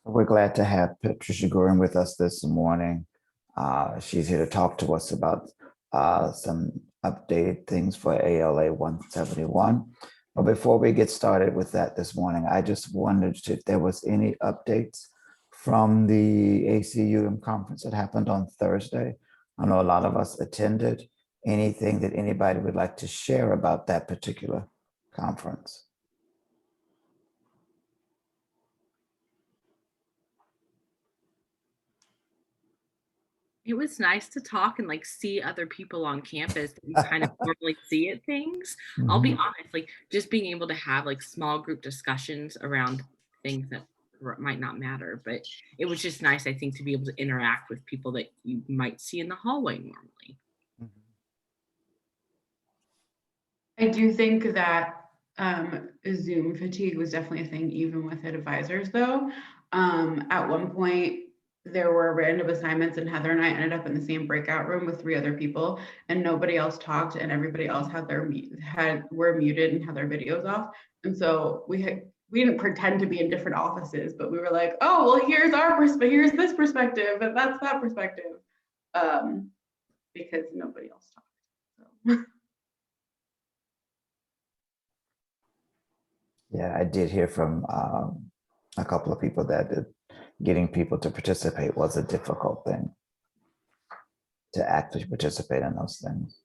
We're glad to have Patricia Gorin with us this morning. She's here to talk to us about some updated things for ALA 171. But before we get started with that this morning, I just wondered if there was any updates from the ACUM conference that happened on Thursday. I know a lot of us attended. Anything that anybody would like to share about that particular conference? It was nice to talk and see other people on campus that you kind of normally see at things. I'll be honest, just being able to have small group discussions around things that might not matter, but it was just nice, I think, to be able to interact with people that you might see in the hallway normally. I do think that Zoom fatigue was definitely a thing, even with advisors, though. At one point, there were random assignments, and Heather and I ended up in the same breakout room with 3 other people, and nobody else talked, and everybody else were muted and had their videos off. And so we didn't pretend to be in different offices, but we were like, oh, well, here's this perspective, and that's that perspective, because nobody else talked. So. Yeah, I did hear from a couple of people that getting people to participate was a difficult thing, to actually participate in those things.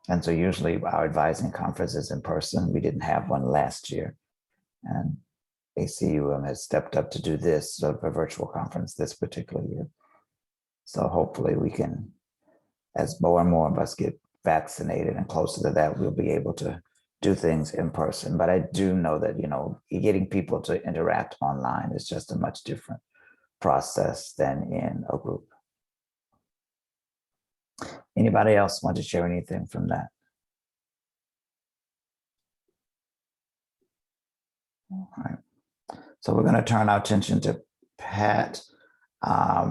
And so usually our advising conference is in person. We didn't have one last year. And ACUM has stepped up to do this sort of a virtual conference this particular year. So hopefully we can, as more and more of us get vaccinated and closer to that, we'll be able to do things in person. But I do know that, getting people to interact online is just a much different process than in a group. Anybody else want to share anything from that? All right. So we're going to turn our attention to Pat. I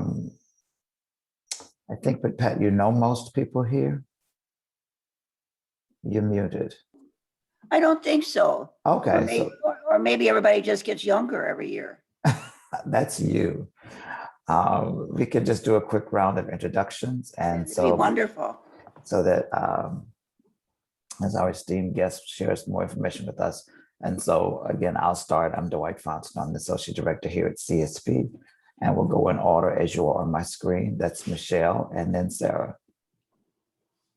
think, but Pat, most people here? You're muted. I don't think so. Okay. Or maybe everybody just gets younger every year. That's you. We could just do a quick round of introductions, and That'd be wonderful. So that as our esteemed guest shares more information with us. And so again, I'll start. I'm Dwight Fountain. I'm the Associate Director here at CSP, and we'll go in order as you are on my screen. That's Michelle, and then Sarah.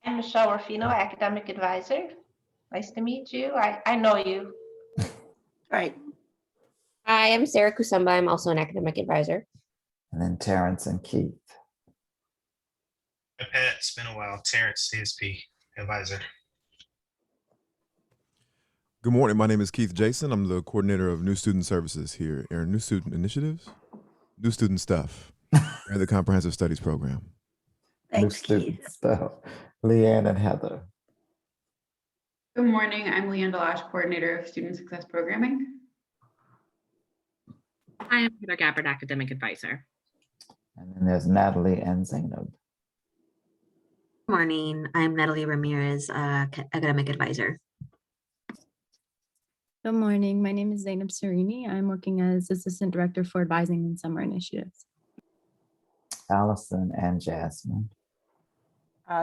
I'm Michelle Rufino, Academic Advisor. Nice to meet you. I know you. Right. Hi, I'm Sarah Kusamba. I'm also an academic advisor. And then Terrence and Keith. Hi, Pat. It's been a while. Terrence, CSP Advisor. Good morning. My name is Keith Jason. I'm the coordinator of New Student Services here, New Student Initiatives, New Student Stuff, and the Comprehensive Studies Program. Thanks, Keith. Leanne and Heather. Good morning. I'm Leanne Delash, Coordinator of Student Success Programming. I am Heather Gabbard, Academic Advisor. And then there's Natalie and Zainab. Good morning. I'm Natalie Ramirez, Academic Advisor. Good morning. My name is Zainab Serini. I'm working as Assistant Director for Advising and Summer Initiatives. Allison and Jasmine.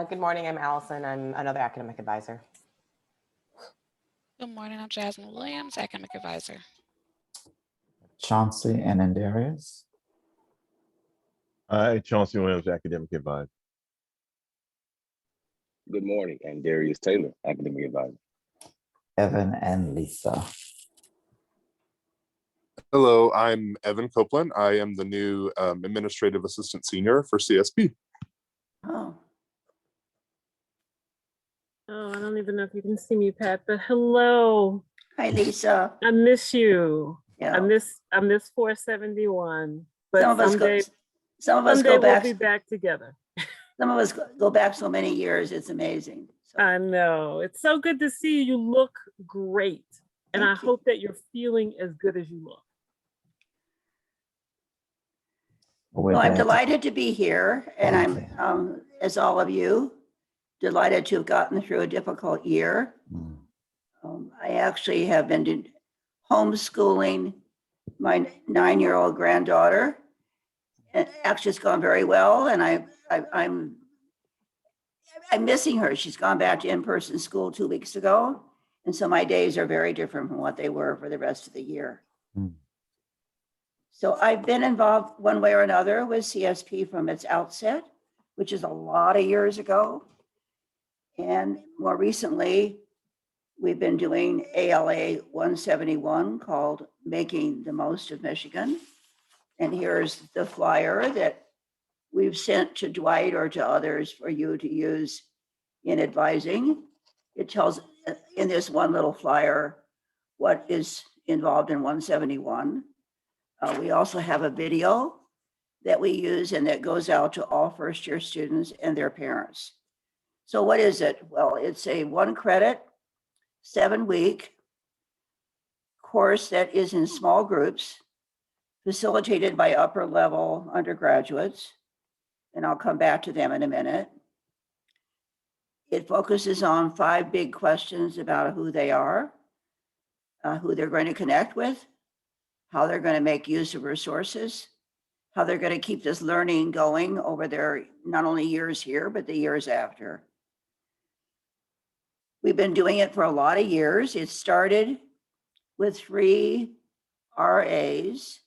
Good morning. I'm Allison. I'm another Academic Advisor. Good morning. I'm Jasmine Williams, Academic Advisor. Chauncey and Andarius. Hi, Chauncey Williams, Academic Advisor. Good morning. I'm Darius Taylor, Academic Advisor. Evan and Lisa. Hello, I'm Evan Copeland. I am the new Administrative Assistant Senior for CSP. Oh. Oh, I don't even know if you can see me, Pat, but hello. Hi, Lisa. I miss you. Yeah. I miss 471. But some of us someday go back. We'll be back together. Some of us go back so many years. It's amazing. So. I know. It's so good to see you. You look great. And I hope that you're feeling as good as you look. Well, I'm delighted to be here. And I'm, as all of you, delighted to have gotten through a difficult year. I actually have been homeschooling my 9-year-old granddaughter. And actually it's gone very well. And I'm missing her. She's gone back to in-person school 2 weeks ago. And so my days are very different from what they were for the rest of the year. So I've been involved one way or another with CSP from its outset, which is a lot of years ago. And more recently, we've been doing ALA 171 called Making the Most of Michigan. And here's the flyer that we've sent to Dwight or to others for you to use in advising. It tells in this one little flyer what is involved in 171. We also have a video that we use and that goes out to all first-year students and their parents. So what is it? Well, it's a 1 credit, 7-week course that is in small groups, facilitated by upper level undergraduates. And I'll come back to them in a minute. It focuses on 5 big questions about who they are, who they're going to connect with, how they're going to make use of resources, how they're going to keep this learning going over their not only years here, but the years after. We've been doing it for a lot of years. It started with 3 RAs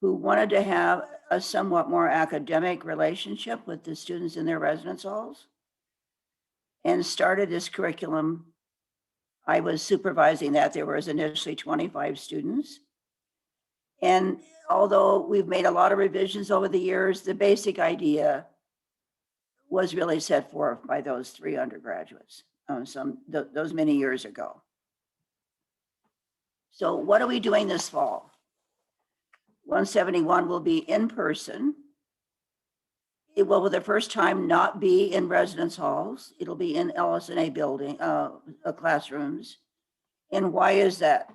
who wanted to have a somewhat more academic relationship with the students in their residence halls and started this curriculum. I was supervising that. There was initially 25 students. And although we've made a lot of revisions over the years, the basic idea was really set forth by those 3 undergraduates those many years ago. So what are we doing this fall? 171 will be in person. It will, for the first time, not be in residence halls. It'll be in LS&A building, classrooms. And why is that?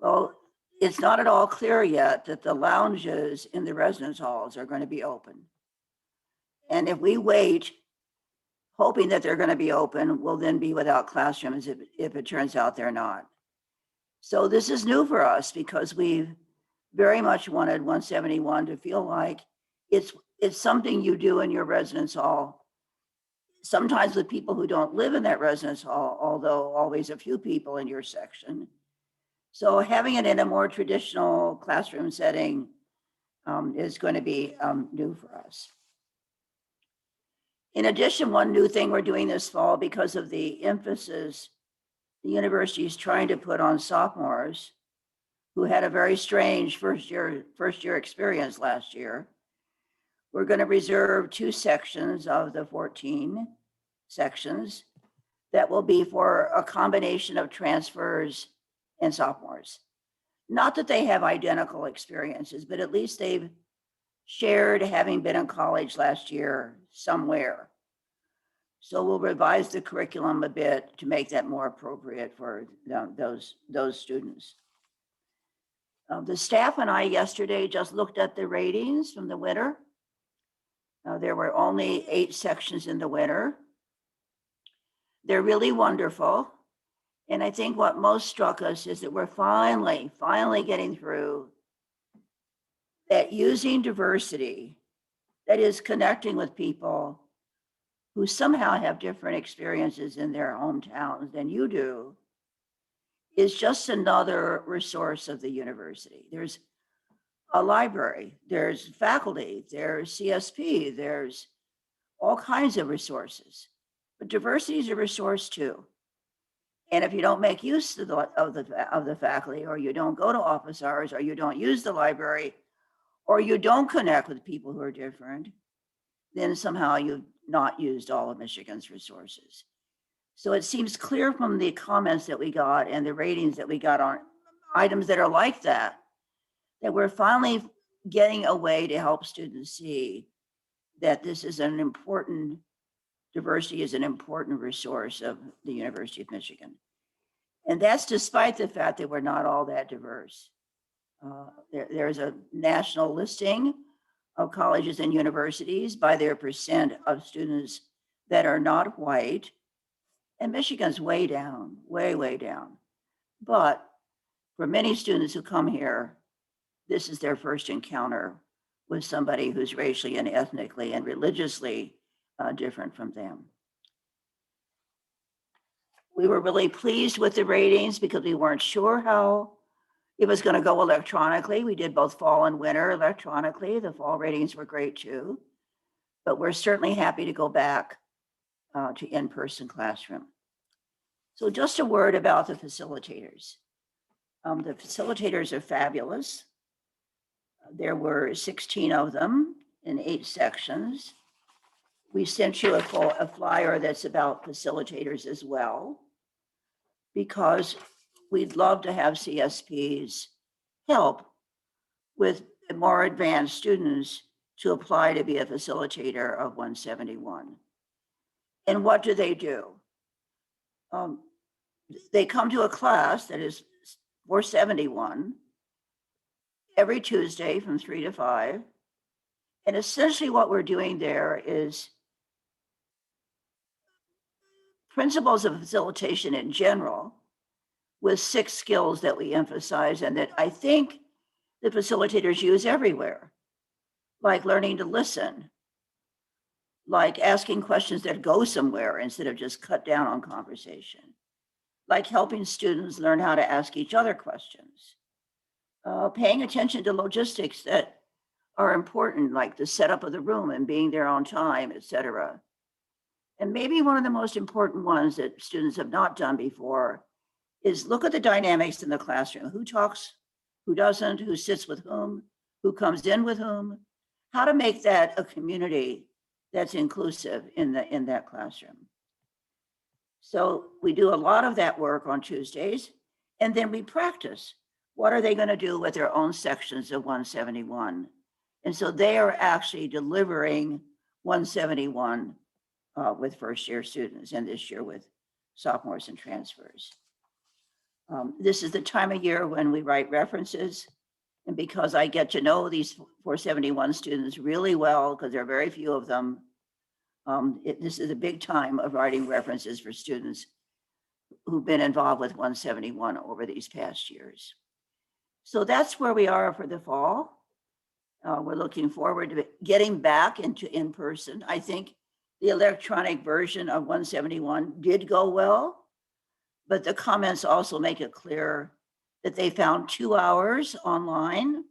Well, it's not at all clear yet that the lounges in the residence halls are going to be open. And if we wait, hoping that they're going to be open, we'll then be without classrooms if it turns out they're not. So this is new for us because we've very much wanted 171 to feel like it's something you do in your residence hall, sometimes with people who don't live in that residence hall, although always a few people in your section. So having it in a more traditional classroom setting is going to be new for us. In addition, one new thing we're doing this fall, because of the emphasis the university is trying to put on sophomores who had a very strange first year experience last year, we're going to reserve 2 sections of the 14 sections that will be for a combination of transfers and sophomores. Not that they have identical experiences, but at least they've shared having been in college last year somewhere. So we'll revise the curriculum a bit to make that more appropriate for those students. The staff and I yesterday just looked at the ratings from the winter. There were only 8 sections in the winter. They're really wonderful. And I think what most struck us is that we're finally getting through that using diversity, that is connecting with people who somehow have different experiences in their hometowns than you do, is just another resource of the university. There's a library, there's faculty, there's CSP, there's all kinds of resources. But diversity is a resource too. And if you don't make use of the faculty, or you don't go to office hours, or you don't use the library, or you don't connect with people who are different, then somehow you've not used all of Michigan's resources. So it seems clear from the comments that we got and the ratings that we got on items that are like that, that we're finally getting a way to help students see that this is an important, diversity is an important resource of the University of Michigan. And that's despite the fact that we're not all that diverse. There's a national listing of colleges and universities by their percent of students that are not white. And Michigan's way down, way down. But for many students who come here, this is their first encounter with somebody who's racially and ethnically and religiously different from them. We were really pleased with the ratings because we weren't sure how it was going to go electronically. We did both fall and winter electronically. The fall ratings were great too, but we're certainly happy to go back to in-person classroom. So just a word about the facilitators. The facilitators are fabulous. There were 16 of them in 8 sections. We sent you a flyer that's about facilitators as well, because we'd love to have CSPs help with more advanced students to apply to be a facilitator of 171. And what do? They come to a class that is 471 every Tuesday from 3 to 5. And essentially what we're doing there is principles of facilitation in general, with 6 skills that we emphasize and that I think the facilitators use everywhere, like learning to listen, like asking questions that go somewhere instead of just cut down on conversation, like helping students learn how to ask each other questions, paying attention to logistics that are important, like the setup of the room and being there on time, etc. And maybe one of the most important ones that students have not done before is look at the dynamics in the classroom. Who talks, who doesn't, who sits with whom, who comes in with whom, how to make that a community that's inclusive in that classroom. So we do a lot of that work on Tuesdays, and then we practice. What are they going to do with their own sections of 171? And so they are actually delivering 171 with first-year students, and this year with sophomores and transfers. This is the time of year when we write references. And because I get to know these 471 students really well, because there are very few of them, this is a big time of writing references for students who've been involved with 171 over these past years. So that's where we are for the fall. We're looking forward to getting back into in-person. I think the electronic version of 171 did go well, but the comments also make it clear that they found 2 hours online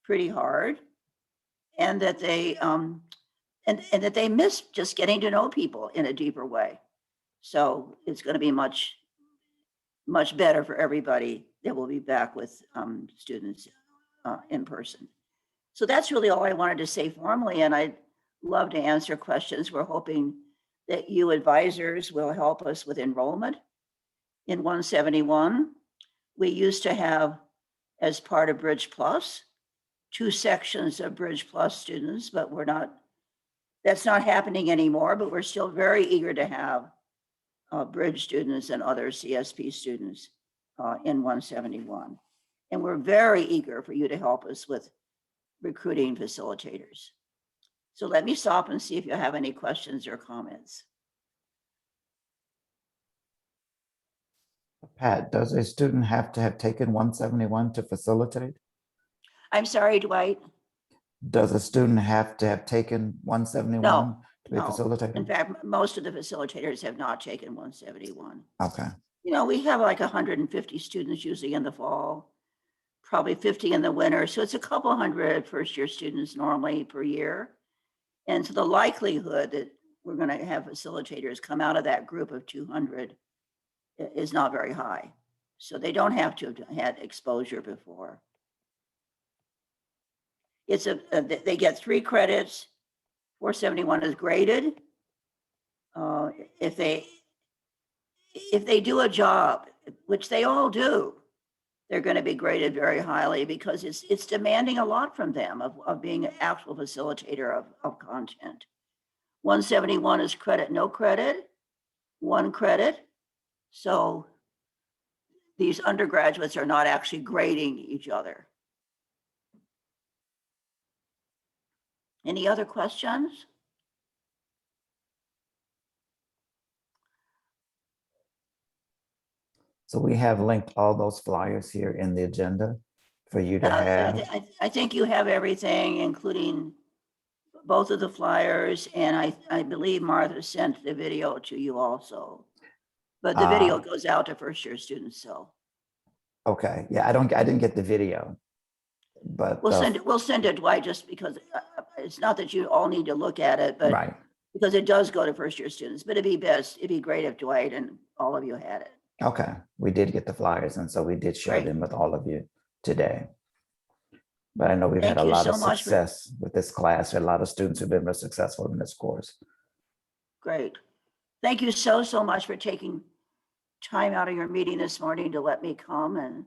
pretty hard, and that they and that they missed just getting to know people in a deeper way. So it's going to be much better for everybody that will be back with students in person. So that's really all I wanted to say formally, and I'd love to answer questions. We're hoping that you advisors will help us with enrollment in 171. We used to have, as part of Bridge Plus, 2 sections of Bridge Plus students, but that's not happening anymore, but we're still very eager to have Bridge students and other CSP students in 171. And we're very eager for you to help us with recruiting facilitators. So let me stop and see if you have any questions or comments. Pat, does a student have to have taken 171 to facilitate? I'm sorry, Dwight. Does a student have to have taken 171 to be No. facilitated? In fact, most of the facilitators have not taken 171. Okay. You know, we have like 150 students usually in the fall, probably 50 in the winter. So it's a couple hundred first-year students normally per year. And so the likelihood that we're going to have facilitators come out of that group of 200 is not very high. So they don't have to have had exposure before. They get 3 credits. 471 is graded. If they do a job, which they all do, they're going to be graded very highly, because it's demanding a lot from them of being an actual facilitator of content. 171 is credit, no credit, 1 credit. So these undergraduates are not actually grading each other. Any other questions? So we have linked all those flyers here in the agenda for you to have. I think you have everything, including both of the flyers, and I believe Martha sent the video to you also. But the video goes out to first-year students, so. Okay, yeah, I didn't get the video, but We'll send it, Dwight, just because it's not that you all need to look at it, but right. because it does go to first-year students, but it'd be great if Dwight and all of you had it. Okay, we did get the flyers, and so we did share them with all of you today. But I know we've had a lot of success with this class. There are a lot of students who've been very successful in this course. Great. Thank you so much for taking time out of your meeting this morning to let me come, and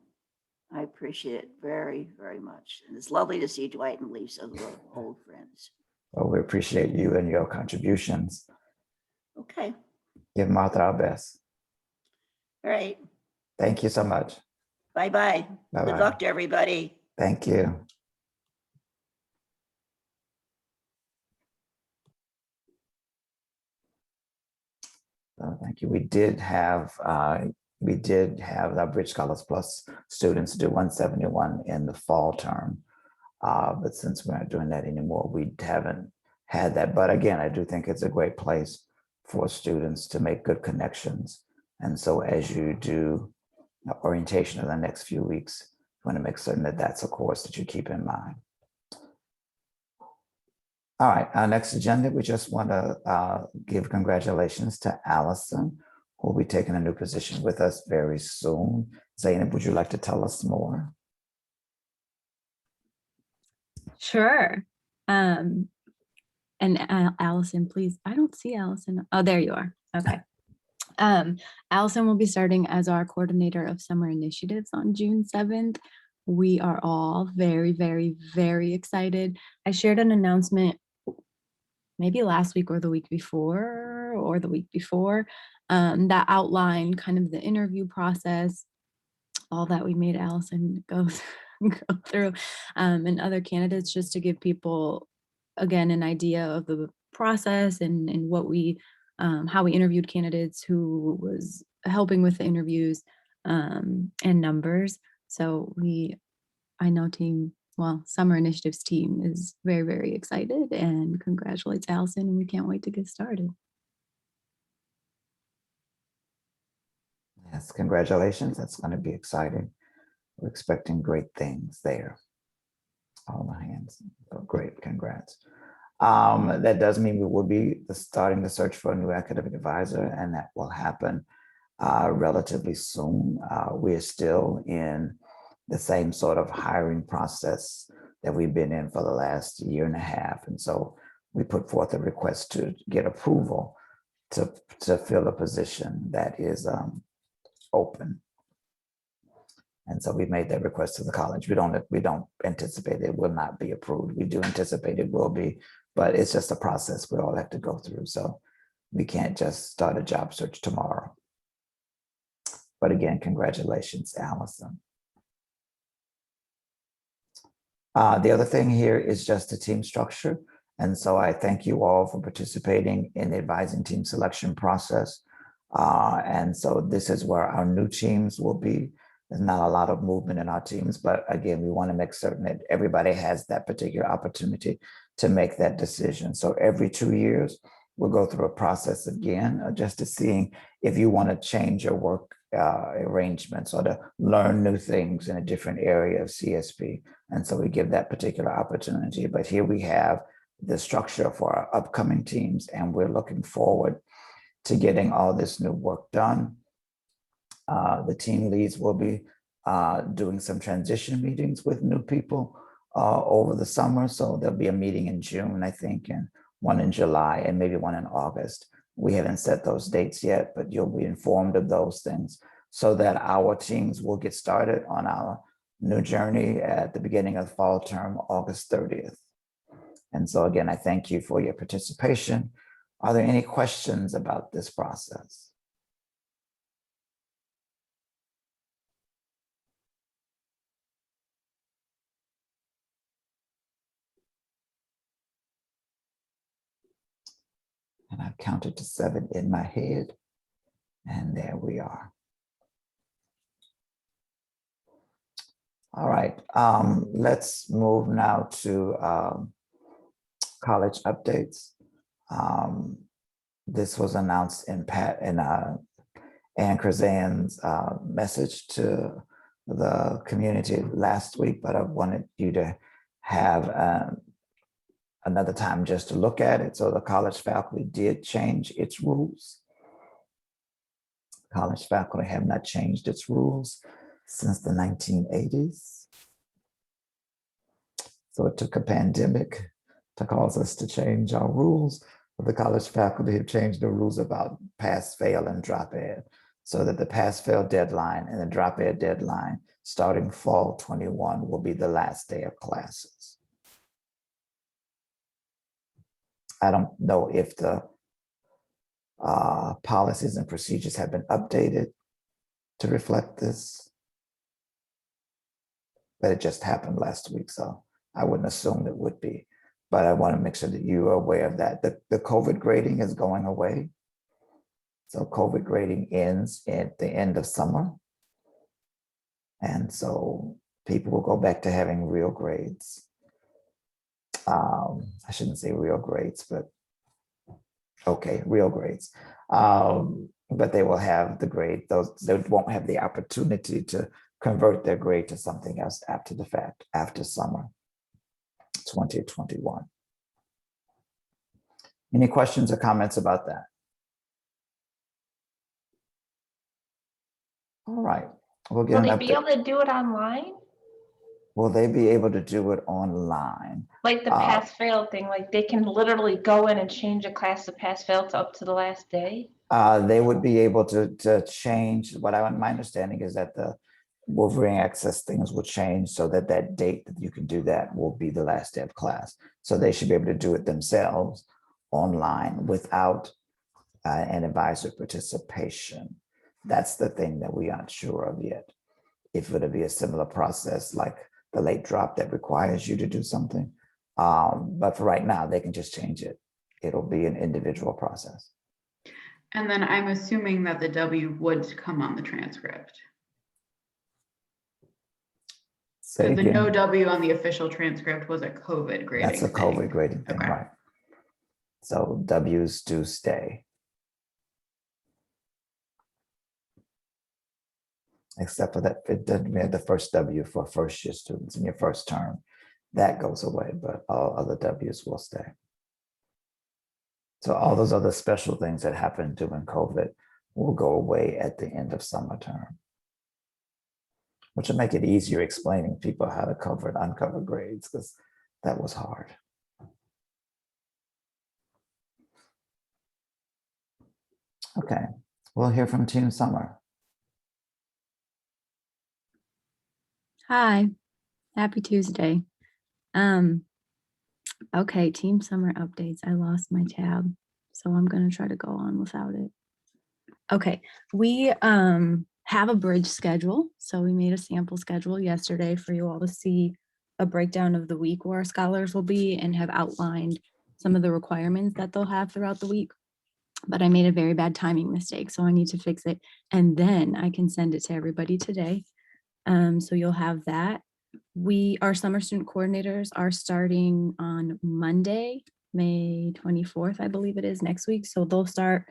I appreciate it very, very much. And it's lovely to see Dwight and Lisa, who are old friends. Well, we appreciate you and your contributions. Okay. Give Martha our best. All right. Thank you so much. Bye-bye. Bye-bye. Good luck to everybody. Thank you. Thank you. We did have our Bridge Scholars Plus students do 171 in the fall term. But since we're not doing that anymore, we haven't had that. But again, I do think it's a great place for students to make good connections. And so as you do orientation in the next few weeks, you want to make certain that that's a course that you keep in mind. All right, our next agenda, we just want to give congratulations to Allison, who will be taking a new position with us very soon. Zainab, would you like to tell us more? Sure. And Allison, please, I don't see Allison. Oh, there you are. Okay. Allison will be starting as our coordinator of summer initiatives on June 7th. We are all very, very, very excited. I shared an announcement maybe last week or the week before that outlined kind of the interview process, all that we made Allison go through, and other candidates, just to give people, again, an idea of the process and what we, how we interviewed candidates, who was helping with the interviews, and numbers. So I know Summer Initiatives team is very, very excited and congratulates Allison, and we can't wait to get started. Yes, congratulations. That's going to be exciting. We're expecting great things there. All the hands. Oh, great, congrats. That does mean we will be starting the search for a new academic advisor, and that will happen relatively soon. We're still in the same sort of hiring process that we've been in for the last year and a half. And so we put forth a request to get approval to fill a position that is open. And so we made that request to the college. We don't anticipate it will not be approved. We do anticipate it will be, but it's just a process we all have to go through. So we can't just start a job search tomorrow. But again, congratulations, Allison. The other thing here is just the team structure. And so I thank you all for participating in the advising team selection process. And so this is where our new teams will be. There's not a lot of movement in our teams, but again, we want to make certain that everybody has that particular opportunity to make that decision. So every 2 years, we'll go through a process again, just to seeing if you want to change your work arrangements or to learn new things in a different area of CSP. And so we give that particular opportunity. But here we have the structure for our upcoming teams, and we're looking forward to getting all this new work done. The team leads will be doing some transition meetings with new people over the summer. So there'll be a meeting in June, I think, and one in July, and maybe one in August. We haven't set those dates yet, but you'll be informed of those things so that our teams will get started on our new journey at the beginning of the fall term, August 30th. And so again, I thank you for your participation. Are there any questions about this process? And I've counted to 7 in my head, and there we are. All right, let's move now to college updates. This was announced in Ann Krazan's message to the community last week, but I wanted you to have another time just to look at it. So the college faculty did change its rules. College faculty have not changed its rules since the 1980s. So it took a pandemic to cause us to change our rules. But the college faculty have changed the rules about pass, fail, and drop ed, so that the pass, fail deadline and the drop ed deadline starting fall 21 will be the last day of classes. I don't know if the policies and procedures have been updated to reflect this, but it just happened last week, so I wouldn't assume it would be. But I want to make sure that you are aware of that. The COVID grading is going away. So COVID grading ends at the end of summer. And so people will go back to having real grades. I shouldn't say real grades, but okay, real grades. But they will have the grade, they won't have the opportunity to convert their grade to something else after the fact, after summer 2021. Any questions or comments about that? All right, we'll get Will an they update. be able to do it online? Will they be able to do it online? Like the pass fail thing, like they can literally go in and change a class to pass fail to up to the last day? They would be able to change. My understanding is that the Wolverine access things will change so that that date that you can do that will be the last day of class. So they should be able to do it themselves online without an advisor participation. That's the thing that we aren't sure of yet. If it'll be a similar process like the late drop that requires you to do something. But for right now, they can just change it. It'll be an individual process. And then I'm assuming that the W would come on the transcript. Say So the again. no W on the official transcript was a COVID grading. That's a COVID grading thing, Okay. right? So W's do stay. Except for that, it doesn't have the first W for first year students in your first term. That goes away, but all other W's will stay. So all those other special things that happened during COVID will go away at the end of summer term, which will make it easier explaining people how to cover and uncover grades, because that was hard. Okay, we'll hear from Team Summer. Hi, happy Tuesday. Okay, Team Summer updates. I lost my tab, so I'm gonna try to go on without it. Okay, we have a bridge schedule. So we made a sample schedule yesterday for you all to see a breakdown of the week where our scholars will be and have outlined some of the requirements that they'll have throughout the week. But I made a very bad timing mistake, so I need to fix it. And then I can send it to everybody today. So you'll have that. Our summer student coordinators are starting on Monday, May 24th, I believe it is, next week. So they'll start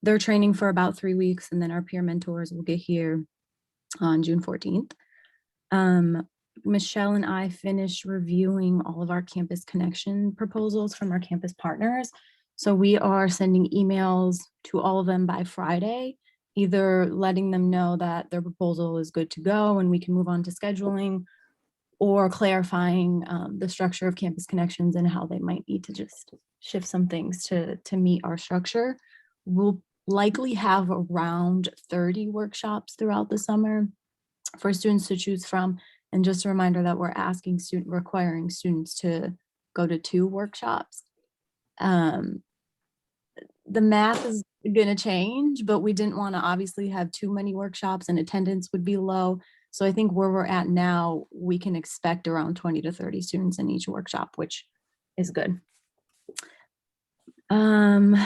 their training for about 3 weeks, and then our peer mentors will get here on June 14th. Michelle and I finished reviewing all of our campus connection proposals from our campus partners. So we are sending emails to all of them by Friday, either letting them know that their proposal is good to go and we can move on to scheduling, or clarifying the structure of campus connections and how they might need to just shift some things to meet our structure. We'll likely have around 30 workshops throughout the summer for students to choose from. And just a reminder that we're requiring students to go to 2 workshops. The math is going to change, but we didn't want to obviously have too many workshops and attendance would be low. So I think where we're at now, we can expect around 20 to 30 students in each workshop, which is good. And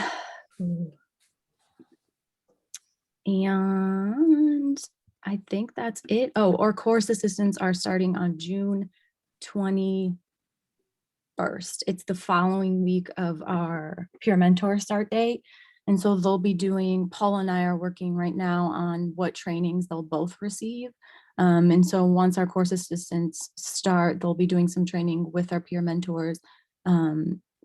I think that's it. Oh, our course assistants are starting on June 21st. It's the following week of our peer mentor start date. And so they'll be doing, Paul and I are working right now on what trainings they'll both receive. And so once our course assistants start, they'll be doing some training with our peer mentors.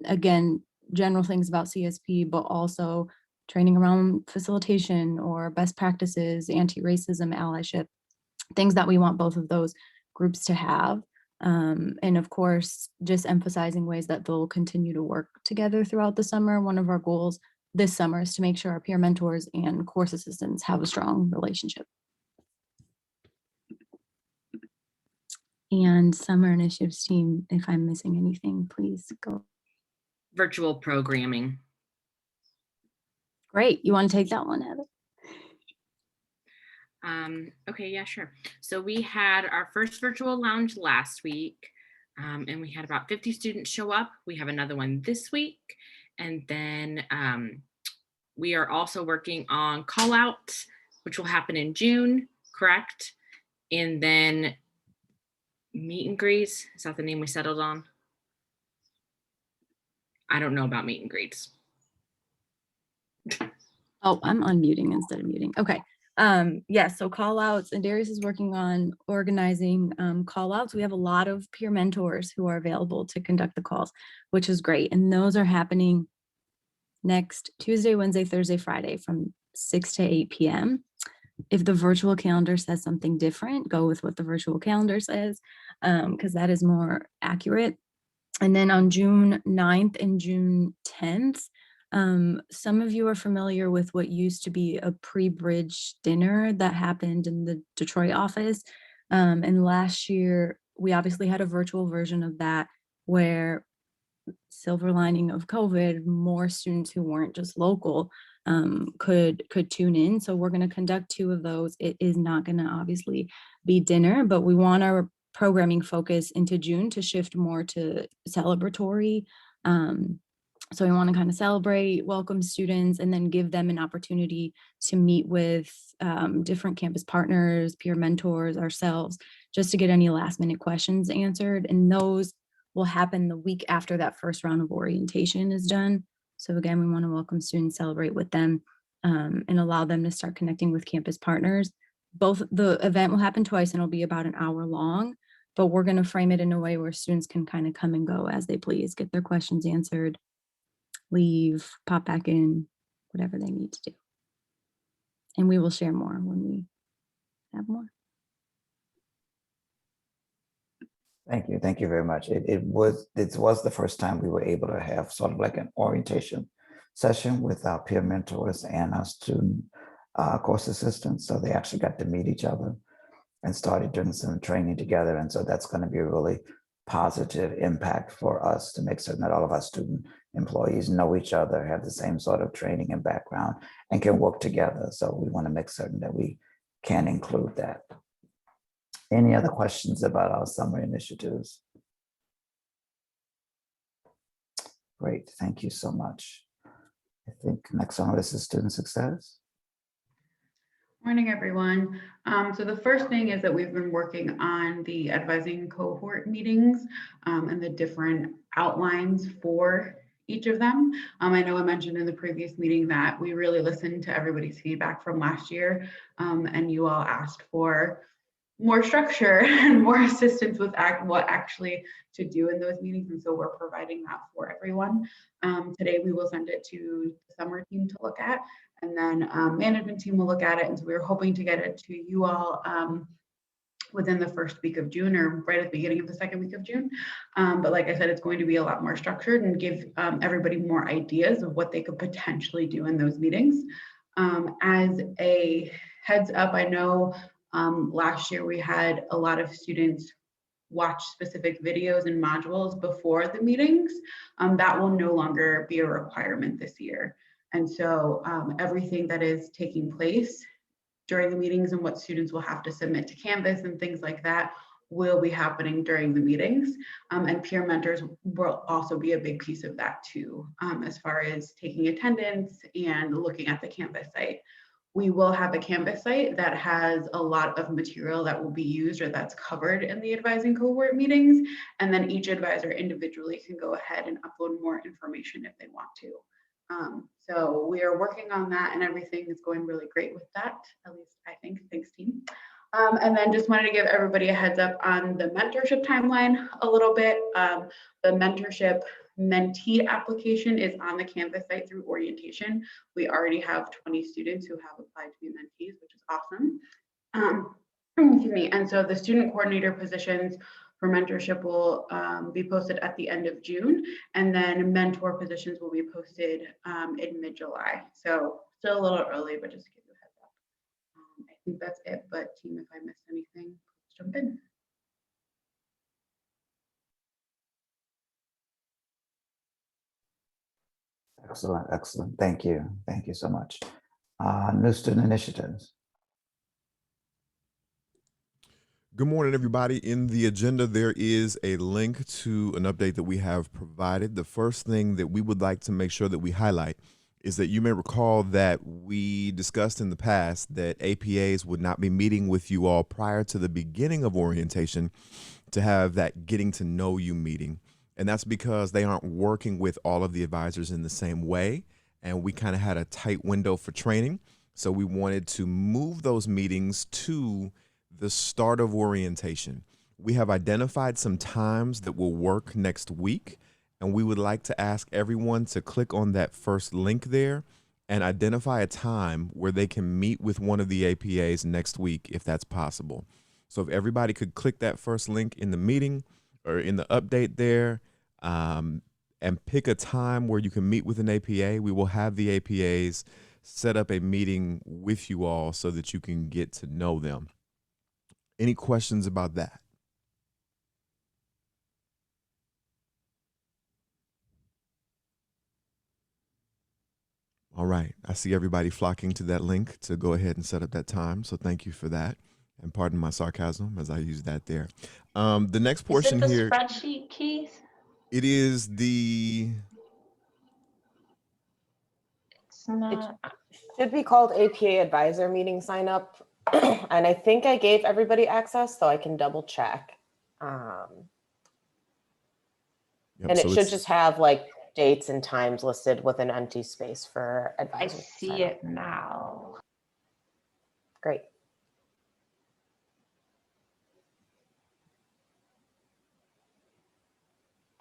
Again, general things about CSP, but also training around facilitation or best practices, anti-racism, allyship, things that we want both of those groups to have. And of course, just emphasizing ways that they'll continue to work together throughout the summer. One of our goals this summer is to make sure our peer mentors and course assistants have a strong relationship. And summer initiatives team, if I'm missing anything, please go. Virtual programming. Great. You want to take that one, Heather? Okay, yeah, sure. So we had our first virtual lounge last week, and we had about 50 students show up. We have another one this week. And then we are also working on call out, which will happen in June, correct? And then meet and greets, is that the name we settled on? I don't know about meet and greets. Oh, I'm unmuting instead of muting. Okay. Yes, so call outs, and Darius is working on organizing call outs. We have a lot of peer mentors who are available to conduct the calls, which is great. And those are happening next Tuesday, Wednesday, Thursday, Friday from 6 to 8 p.m. If the virtual calendar says something different, go with what the virtual calendar says, because that is more accurate. And then on June 9th and June 10th, some of you are familiar with what used to be a pre-bridge dinner that happened in the Detroit office. And last year, we obviously had a virtual version of that where, silver lining of COVID, more students who weren't just local could tune in. So we're going to conduct 2 of those. It is not going to obviously be dinner, but we want our programming focus into June to shift more to celebratory. So we want to kind of celebrate, welcome students, and then give them an opportunity to meet with different campus partners, peer mentors, ourselves, just to get any last minute questions answered. And those will happen the week after that first round of orientation is done. So again, we want to welcome students, celebrate with them, and allow them to start connecting with campus partners. Both the event will happen twice and it'll be about an hour long, but we're going to frame it in a way where students can kind of come and go as they please, get their questions answered, leave, pop back in, whatever they need to do. And we will share more when we have more. Thank you. Thank you very much. It was the first time we were able to have sort of like an orientation session with our peer mentors and our student course assistants. So they actually got to meet each other and started doing some training together. And so that's going to be a really positive impact for us to make certain that all of our student employees know each other, have the same sort of training and background, and can work together. So we want to make certain that we can include that. Any other questions about our summer initiatives? Great, thank you so much. I think next on the list is student success. Morning, everyone. So the first thing is that we've been working on the advising cohort meetings and the different outlines for each of them. I know I mentioned in the previous meeting that we really listened to everybody's feedback from last year, and you all asked for more structure and more assistance with what actually to do in those meetings. And so we're providing that for everyone. Today, we will send it to the summer team to look at, and then management team will look at it. And so we were hoping to get it to you all within the first week of June or right at the beginning of the second week of June. But like I said, it's going to be a lot more structured and give everybody more ideas of what they could potentially do in those meetings. As a heads up, I know last year we had a lot of students watch specific videos and modules before the meetings. That will no longer be a requirement this year. And so everything that is taking place during the meetings and what students will have to submit to Canvas and things like that will be happening during the meetings. And peer mentors will also be a big piece of that too, as far as taking attendance and looking at the Canvas site. we will have a Canvas site that has a lot of material that will be used or that's covered in the advising cohort meetings. And then each advisor individually can go ahead and upload more information if they want to. So we are working on that, and everything is going really great with that, at least I think. Thanks, team. And then just wanted to give everybody a heads up on the mentorship timeline a little bit. The mentorship mentee application is on the Canvas site through orientation. We already have 20 students who have applied to be mentees, which is awesome. Excuse me. And so the student coordinator positions for mentorship will be posted at the end of June, and then mentor positions will be posted in mid-July. So still a little early, but just to give you a heads up. I think that's it, but team, if I missed anything, please jump in. Excellent, excellent. Thank you. Thank you so much. New student initiatives. Good morning, everybody. In the agenda, there is a link to an update that we have provided. The first thing that we would like to make sure that we highlight is that you may recall that we discussed in the past that APAs would not be meeting with you all prior to the beginning of orientation to have that getting to know you meeting. And that's because they aren't working with all of the advisors in the same way. And we kind of had a tight window for training. So we wanted to move those meetings to the start of orientation. We have identified some times that will work next week, and we would like to ask everyone to click on that first link there and identify a time where they can meet with one of the APAs next week, if that's possible. So if everybody could click that first link in the meeting or in the update there, and pick a time where you can meet with an APA, we will have the APAs set up a meeting with you all so that you can get to know them. Any questions about that? All right, I see everybody flocking to that link to go ahead and set up that time. So thank you for that. And pardon my sarcasm as I use that there. The next portion is it the here. spreadsheet, Keith? It is the. It's not. Should be called APA Advisor Meeting Sign Up. And I think I gave everybody access, so I can double check. Yep, And it so should it's- just have like dates and times listed with an empty space for I advisors. to see sign up. it now. Great.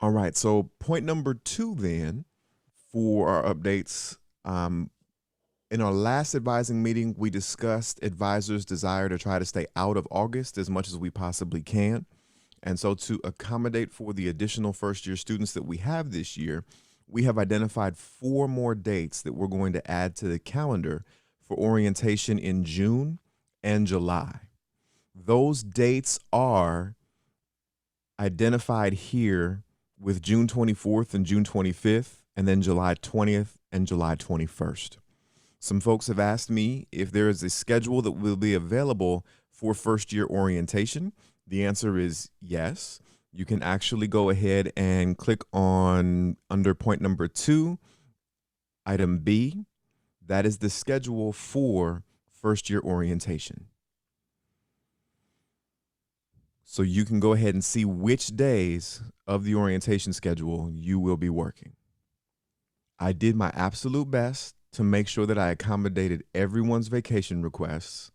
All right, so point number 2 then for our updates. In our last advising meeting, we discussed advisors' desire to try to stay out of August as much as we possibly can. And so to accommodate for the additional first-year students that we have this year, we have identified 4 more dates that we're going to add to the calendar for orientation in June and July. Those dates are identified here with June 24th and June 25th, and then July 20th and July 21st. Some folks have asked me if there is a schedule that will be available for first year orientation. The answer is yes. You can actually go ahead and click on under point number 2, item B. That is the schedule for first year orientation. So you can go ahead and see which days of the orientation schedule you will be working. I did my absolute best to make sure that I accommodated everyone's vacation requests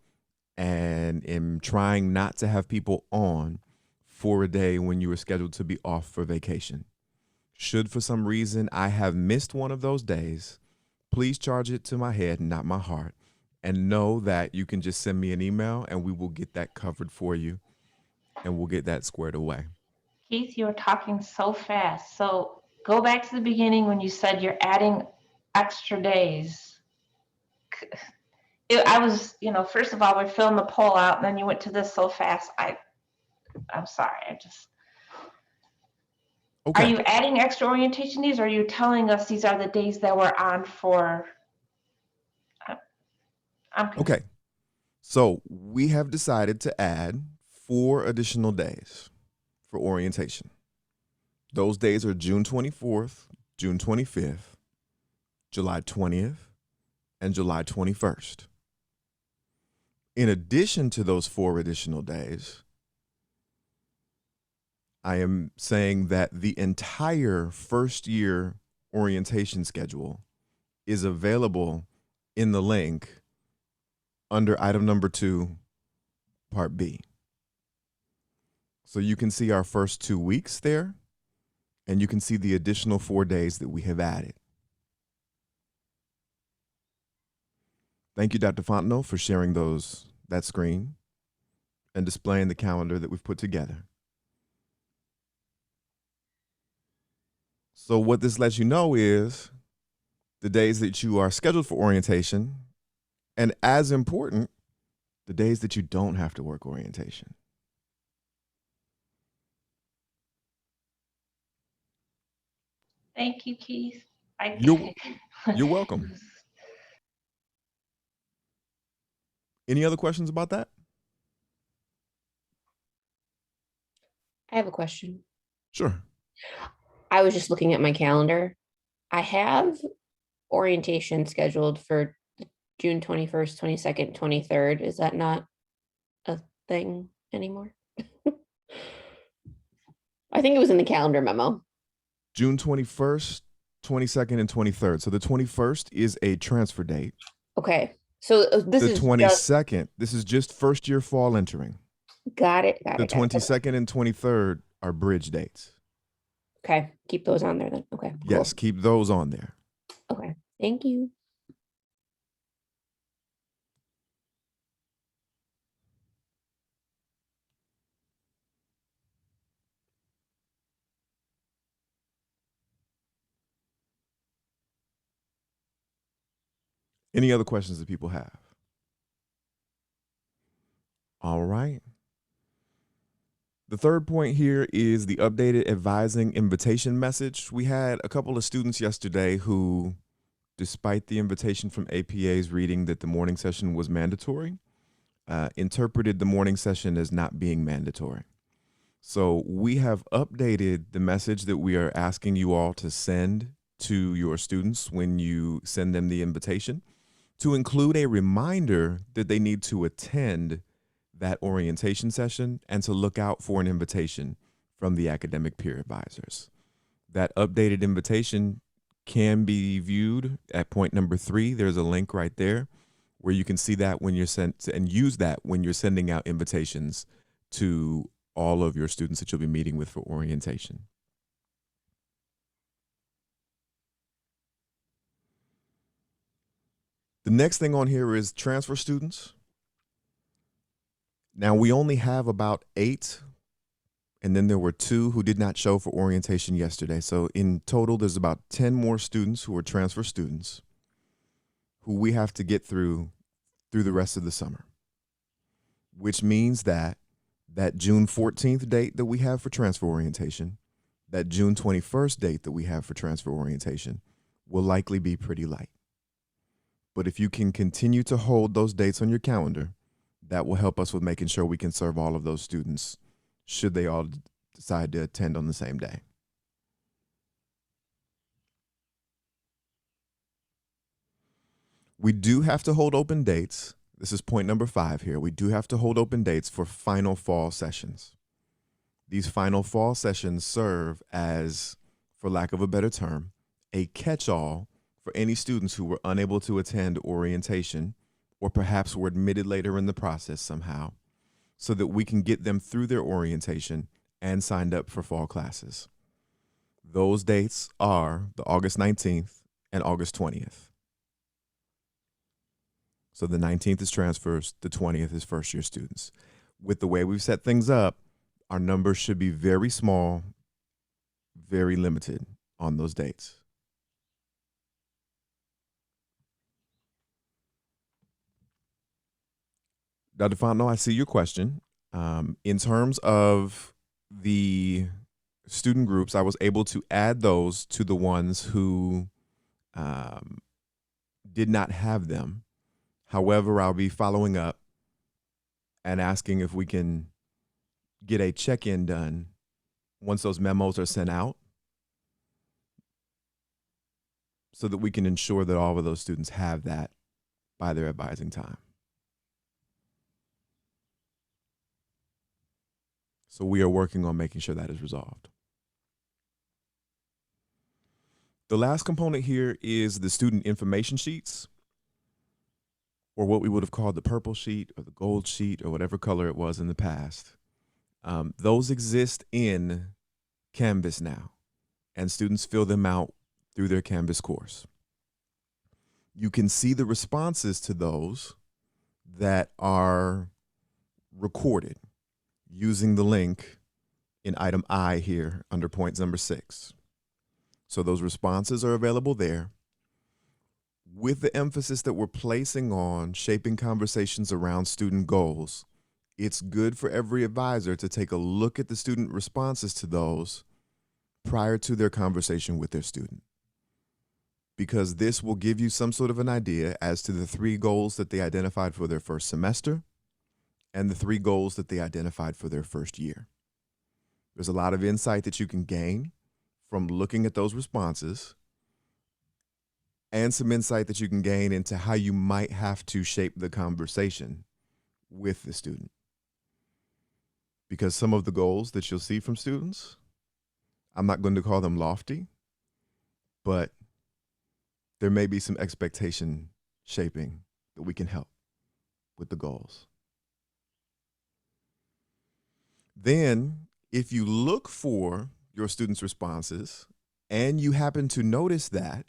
and am trying not to have people on for a day when you were scheduled to be off for vacation. Should for some reason I have missed one of those days, please charge it to my head, not my heart, and know that you can just send me an email and we will get that covered for you and we'll get that squared away. Keith, you were talking so fast. So go back to the beginning when you said you're adding extra days. I was, first of all, we're filling the poll out, and then you went to this so fast. I'm sorry. Okay. Are you adding extra orientation days, or are you telling us these are the days that we're on for? Okay. So we have decided to add 4 additional days for orientation. Those days are June 24th, June 25th, July 20th, and July 21st. In addition to those 4 additional days, I am saying that the entire first year orientation schedule is available in the link under item number 2, part B. So you can see our first 2 weeks there, and you can see the additional 4 days that we have added. Thank you, Dr. Fontenot, for sharing that screen and displaying the calendar that we've put together. So what this lets you know is the days that you are scheduled for orientation, and as important, the days that you don't have to work orientation. Thank you, Keith. You're welcome. Any other questions about that? I have a question. Sure. I was just looking at my calendar. I have orientation scheduled for June 21st, 22nd, 23rd. Is that not a thing anymore? I think it was in the calendar memo. June 21st, 22nd, and 23rd. So the 21st is a transfer date. Okay. So this the is 22nd, this is just first year fall entering. Got it. The 22nd and 23rd are bridge dates. Okay. Keep those on there then. Okay. Cool. Yes, keep those on there. Okay. Thank you. Any other questions that people have? All right. The third point here is the updated advising invitation message. We had a couple of students yesterday who, despite the invitation from APA's reading that the morning session was mandatory, interpreted the morning session as not being mandatory. So we have updated the message that we are asking you all to send to your students when you send them the invitation, to include a reminder that they need to attend that orientation session and to look out for an invitation from the academic peer advisors. That updated invitation can be viewed at point number 3. There's a link right there where you can see that when you're sent, and use that when you're sending out invitations to all of your students that you'll be meeting with for orientation. The next thing on here is transfer students. Now we only have about 8, and then there were 2 who did not show for orientation yesterday. So in total, there's about 10 more students who are transfer students who we have to get through the rest of the summer, which means that June 14th date that we have for transfer orientation, that June 21st date that we have for transfer orientation will likely be pretty light. But if you can continue to hold those dates on your calendar, that will help us with making sure we can serve all of those students should they all decide to attend on the same day. We do have to hold open dates. This is point number 5 here. We do have to hold open dates for final fall sessions. These final fall sessions serve as, for lack of a better term, a catch-all for any students who were unable to attend orientation or perhaps were admitted later in the process somehow, so that we can get them through their orientation and signed up for fall classes. Those dates are the August 19th and August 20th. So the 19th is transfers, the 20th is first year students. With the way we've set things up, our numbers should be very small, very limited on those dates. Dr. Fontenot, I see your question. In terms of the student groups, I was able to add those to the ones who did not have them. However, I'll be following up and asking if we can get a check-in done once those memos are sent out, so that we can ensure that all of those students have that by their advising time. So we are working on making sure that is resolved. The last component here is the student information sheets, or what we would have called the purple sheet or the gold sheet or whatever color it was in the past. Those exist in Canvas now, and students fill them out through their Canvas course. You can see the responses to those that are recorded using the link in item I here under points number 6. So those responses are available there, with the emphasis that we're placing on shaping conversations around student goals. It's good for every advisor to take a look at the student responses to those prior to their conversation with their student, because this will give you some sort of an idea as to the 3 goals that they identified for their first semester and the 3 goals that they identified for their first year. There's a lot of insight that you can gain from looking at those responses, and some insight that you can gain into how you might have to shape the conversation with the student. Because some of the goals that you'll see from students, I'm not going to call them lofty, but there may be some expectation shaping that we can help with the goals. Then, if you look for your students' responses and you happen to notice that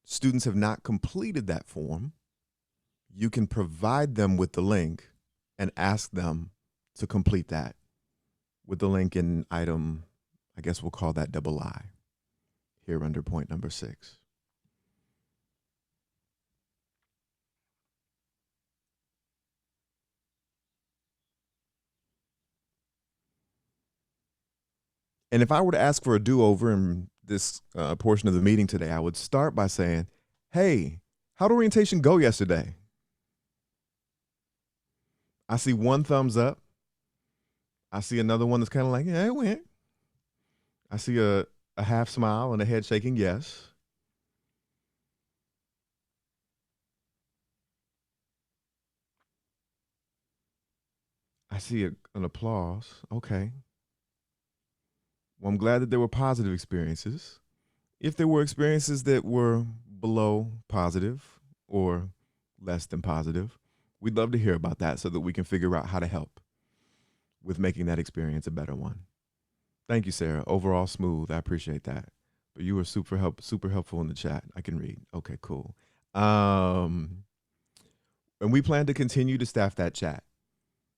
students have not completed that form, you can provide them with the link and ask them to complete that with the link in item, I guess we'll call that double I, here under point number 6. And if I were to ask for a do-over in this portion of the meeting today, I would start by saying, hey, how'd orientation go yesterday? I see one thumbs up. I see another one that's kind of like, yeah, it went. I see a half smile and a head shaking yes. I see an applause. Okay. Well, I'm glad that there were positive experiences. If there were experiences that were below positive or less than positive, we'd love to hear about that so that we can figure out how to help with making that experience a better one. Thank you, Sarah. Overall smooth. I appreciate that. But you were super helpful in the chat. I can read. Okay, cool. And we plan to continue to staff that chat.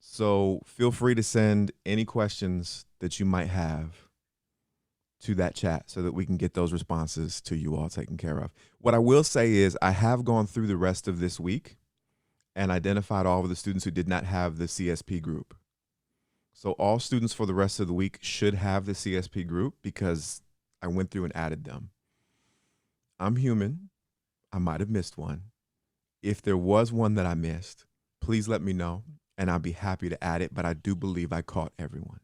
So feel free to send any questions that you might have to that chat so that we can get those responses to you all taken care of. What I will say is I have gone through the rest of this week and identified all of the students who did not have the CSP group. So all students for the rest of the week should have the CSP group because I went through and added them. I'm human. I might have missed one. If there was one that I missed, please let me know and I'll be happy to add it, but I do believe I caught everyone.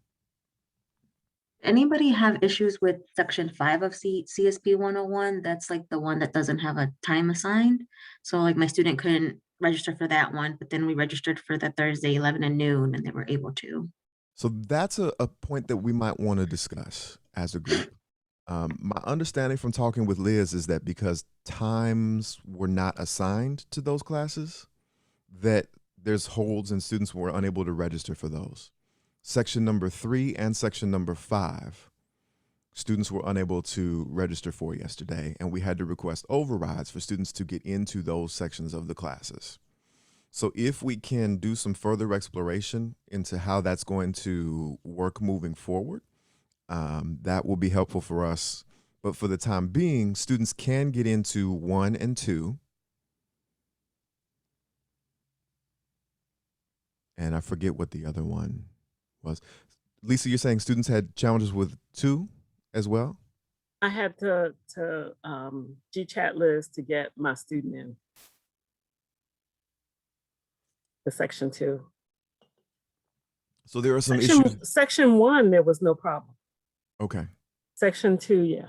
Anybody have issues with section 5 of CSP 101? That's like the one that doesn't have a time assigned. So like my student couldn't register for that one, but then we registered for the Thursday 11 and noon and they were able to. So that's a point that we might want to discuss as a group. My understanding from talking with Liz is that because times were not assigned to those classes, that there's holds and students were unable to register for those. Section number 3 and section number 5, students were unable to register for yesterday, and we had to request overrides for students to get into those sections of the classes. So if we can do some further exploration into how that's going to work moving forward, that will be helpful for us. But for the time being, students can get into 1 and 2. And I forget what the other one was. Lisa, you're saying students had challenges with 2 as well? I had to G-chat Liz to get my student in the section 2. So there are some Section, issues. Section 1, there was no problem. Okay. Section 2, yeah.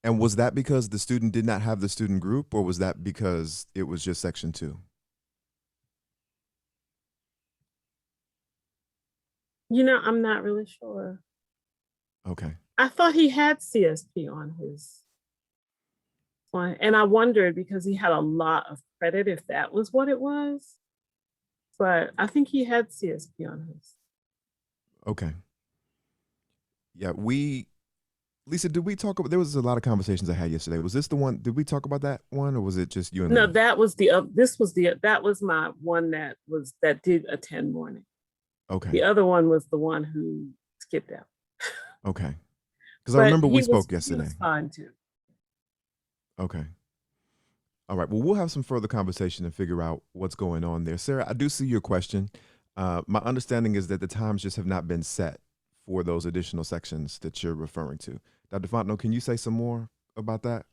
And was that because the student did not have the student group, or was that because it was just section 2? I'm not really sure. Okay. I thought he had CSP on his one, and I wondered because he had a lot of credit if that was what it was. But I think he had CSP on his. Okay. Yeah, Lisa, did we talk about, there was a lot of conversations I had yesterday. Was this the one, did we talk about that one, or was it just you and No, me? that was that was my one that did attend morning. Okay. The other one was the one who skipped out. Okay. Because I But remember we he spoke he yesterday. was fine too. Okay. All right. Well, we'll have some further conversation and figure out what's going on there. Sarah, I do see your question. My understanding is that the times just have not been set for those additional sections that you're referring to. Dr. Fontenot, can you say some more about that?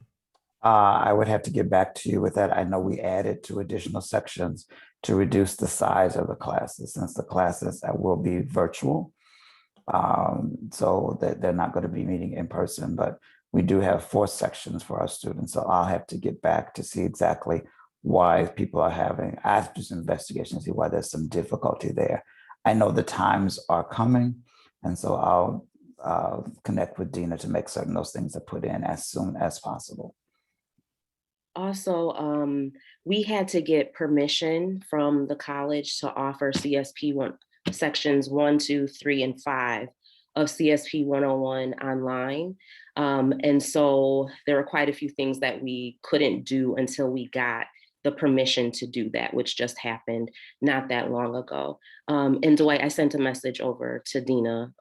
I would have to get back to you with that. I know we added 2 additional sections to reduce the size of the classes, since the classes will be virtual. So that they're not going to be meeting in person, but we do have 4 sections for our students. So I'll have to get back to see exactly why people are having, I have to do some investigation to see why there's some difficulty there. I know the times are coming, and so I'll connect with Dina to make certain those things are put in as soon as possible. Also, we had to get permission from the college to offer CSP sections 1, 2, 3, and 5 of CSP 101 online. And so there were quite a few things that we couldn't do until we got the permission to do that, which just happened not that long ago. And Dwight, I sent a message over to Dina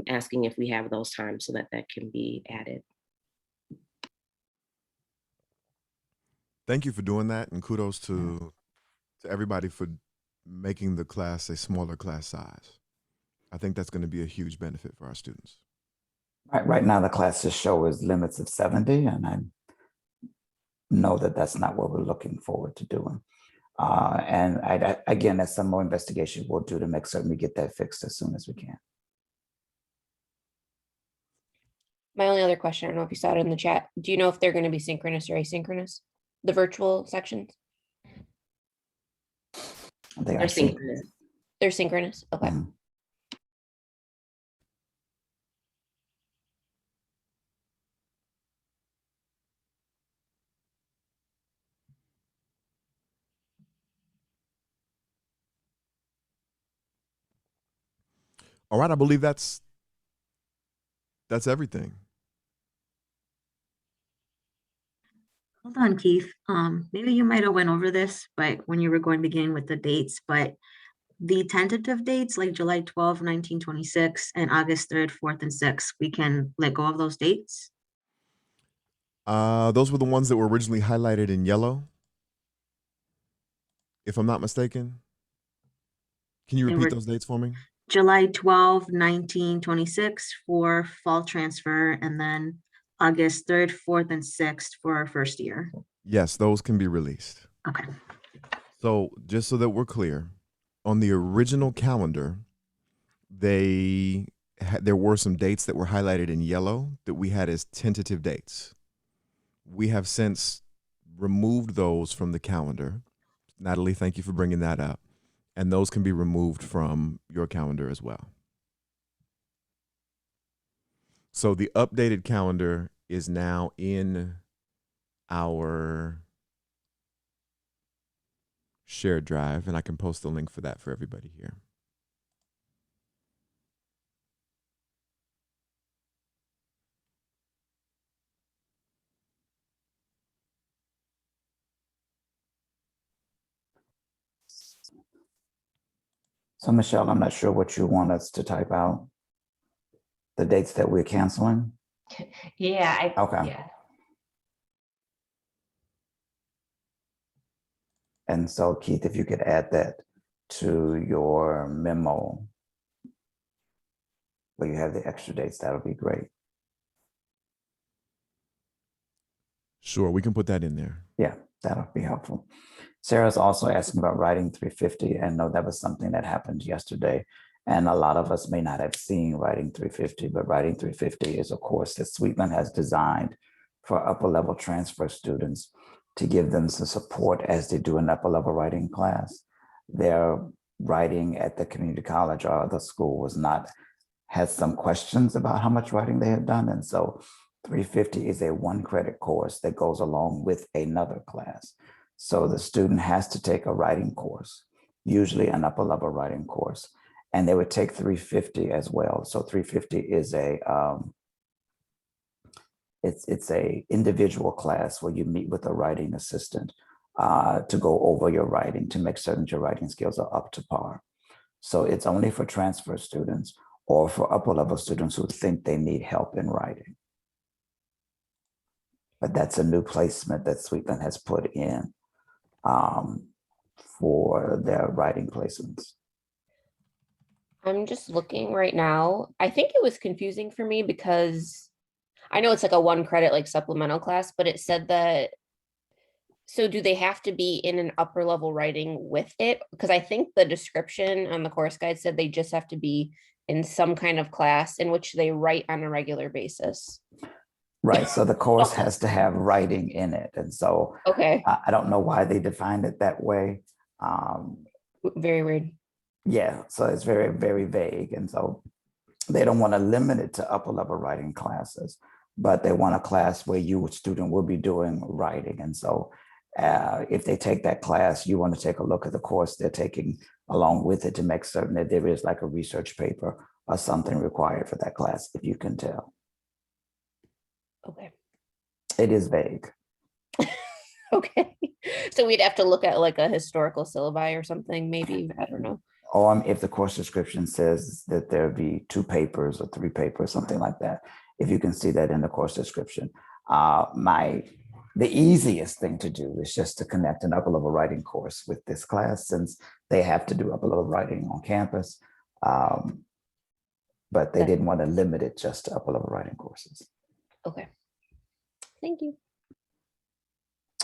asking if we have those times so that can be added. Thank you for doing that, and kudos to everybody for making the class a smaller class size. I think that's going to be a huge benefit for our students. Right now, the classes show is limits of 70, and I know that that's not what we're looking forward to doing. And again, that's some more investigation we'll do to make certain we get that fixed as soon as we can. My only other question, I don't know if you saw it in the chat. Do you know if they're going to be synchronous or asynchronous? The virtual sections? They are synchronous. They're synchronous. Okay. Mm-hmm. All right, I believe that's everything. Hold on, Keith. Maybe you might have went over this, but when you were going beginning with the dates, but the tentative dates like July 12, 1926 and August 3rd, 4th, and 6th, we can let go of those dates? Those were the ones that were originally highlighted in yellow, if I'm not mistaken. Can you repeat those dates for me? July 12, 1926 for fall transfer, and then August 3rd, 4th, and 6th for our first year. Yes, those can be released. Okay. So just so that we're clear, on the original calendar, there were some dates that were highlighted in yellow that we had as tentative dates. We have since removed those from the calendar. Natalie, thank you for bringing that up. And those can be removed from your calendar as well. So the updated calendar is now in our shared drive, and I can post the link for that for everybody here. So Michelle, I'm not sure what you want us to type out. The dates that we're canceling? Yeah. Okay. Yeah. And so Keith, if you could add that to your memo where you have the extra dates, that would be great. Sure, we can put that in there. Yeah, that'll be helpful. Sarah's also asking about Writing 350, and no, that was something that happened yesterday. And a lot of us may not have seen Writing 350, but Writing 350 is a course that Sweetland has designed for upper level transfer students to give them some support as they do an upper level writing class. They're writing at the community college or the school was not, had some questions about how much writing they had done. And so 350 is a 1 credit course that goes along with another class. So the student has to take a writing course, usually an upper level writing course, and they would take 350 as well. So 350 is a, it's a individual class where you meet with a writing assistant to go over your writing, to make certain your writing skills are up to par. So it's only for transfer students or for upper level students who think they need help in writing. But that's a new placement that Sweetland has put in for their writing placements. I'm just looking right now. I think it was confusing for me because I know it's like a 1 credit like supplemental class, but it said that, so do they have to be in an upper level writing with it? Because I think the description on the course guide said they just have to be in some kind of class in which they write on a regular basis. Right, so the course has to have writing in it. And so Okay, I don't know why they defined it that way. very weird. Yeah, so it's very, very vague. And so they don't want to limit it to upper level writing classes, but they want a class where you, student, will be doing writing. And so if they take that class, you want to take a look at the course they're taking along with it to make certain that there is like a research paper or something required for that class, if you can tell. Okay. It is vague. Okay. So we'd have to look at like a historical syllabi or something, maybe, I don't know. Or if the course description says that there be 2 papers or 3 papers, something like that, if you can see that in the course description. The easiest thing to do is just to connect an upper level writing course with this class, since they have to do upper level writing on campus. But they didn't want to limit it just to upper level writing courses. Okay. Thank you.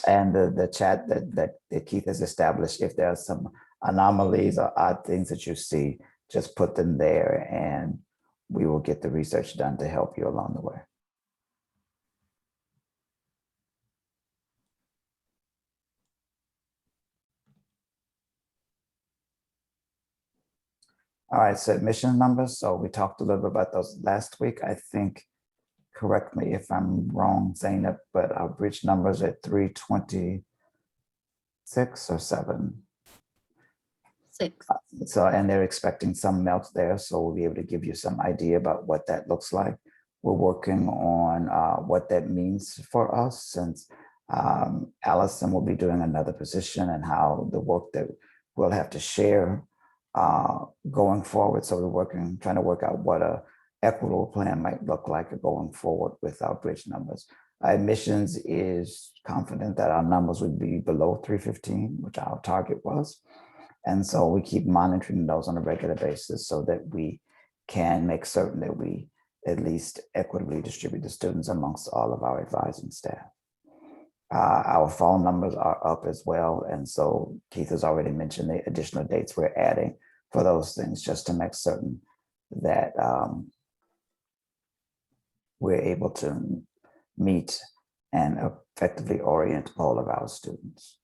And the chat that Keith has established, if there are some anomalies or odd things that you see, just put them there and we will get the research done to help you along the way. All right, so admission numbers. So we talked a little bit about those last week. I think, correct me if I'm wrong saying that, but our bridge numbers at 326 or 7. 6. So, and they're expecting some melt there. So we'll be able to give you some idea about what that looks like. We're working on what that means for us, since Allison will be doing another position, and how the work that we'll have to share going forward. So we're trying to work out what a equitable plan might look like going forward with our bridge numbers. Admissions is confident that our numbers would be below 315, which our target was. And so we keep monitoring those on a regular basis so that we can make certain that we at least equitably distribute the students amongst all of our advising staff. Our phone numbers are up as well. And so Keith has already mentioned the additional dates we're adding for those things, just to make certain that we're able to meet and effectively orient all of our students.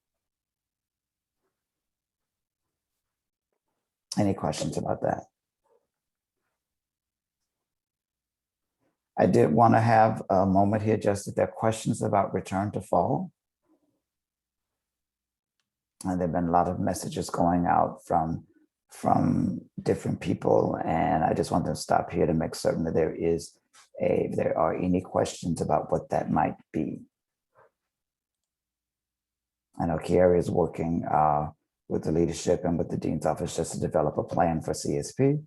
Any questions about that? I did want to have a moment here, just if there are questions about return to fall. And there have been a lot of messages going out from different people, and I just want to stop here to make certain that if there are any questions about what that might be. I know Kiara is working with the leadership and with the dean's office just to develop a plan for CSP.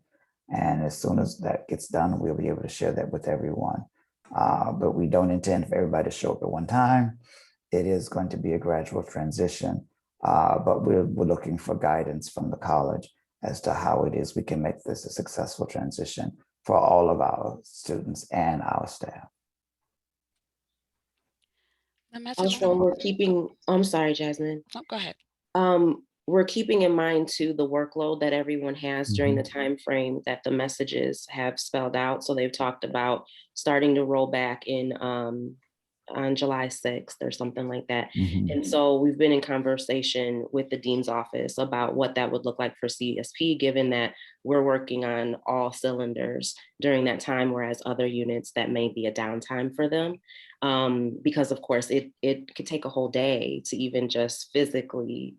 And as soon as that gets done, we'll be able to share that with everyone. But we don't intend for everybody to show up at one time. It is going to be a gradual transition, but we're looking for guidance from the college as to how it is we can make this a successful transition for all of our students and our staff. The message Also, we're keeping, I'm sorry, Jasmine. Oh, go ahead. We're keeping in mind too the workload that everyone has during the time frame that the messages have spelled out. So they've talked about starting to roll back in on July 6th or something like that. Mhm. And so we've been in conversation with the dean's office about what that would look like for CSP, given that we're working on all cylinders during that time, whereas other units that may be a downtime for them. Because of course it could take a whole day to even just physically,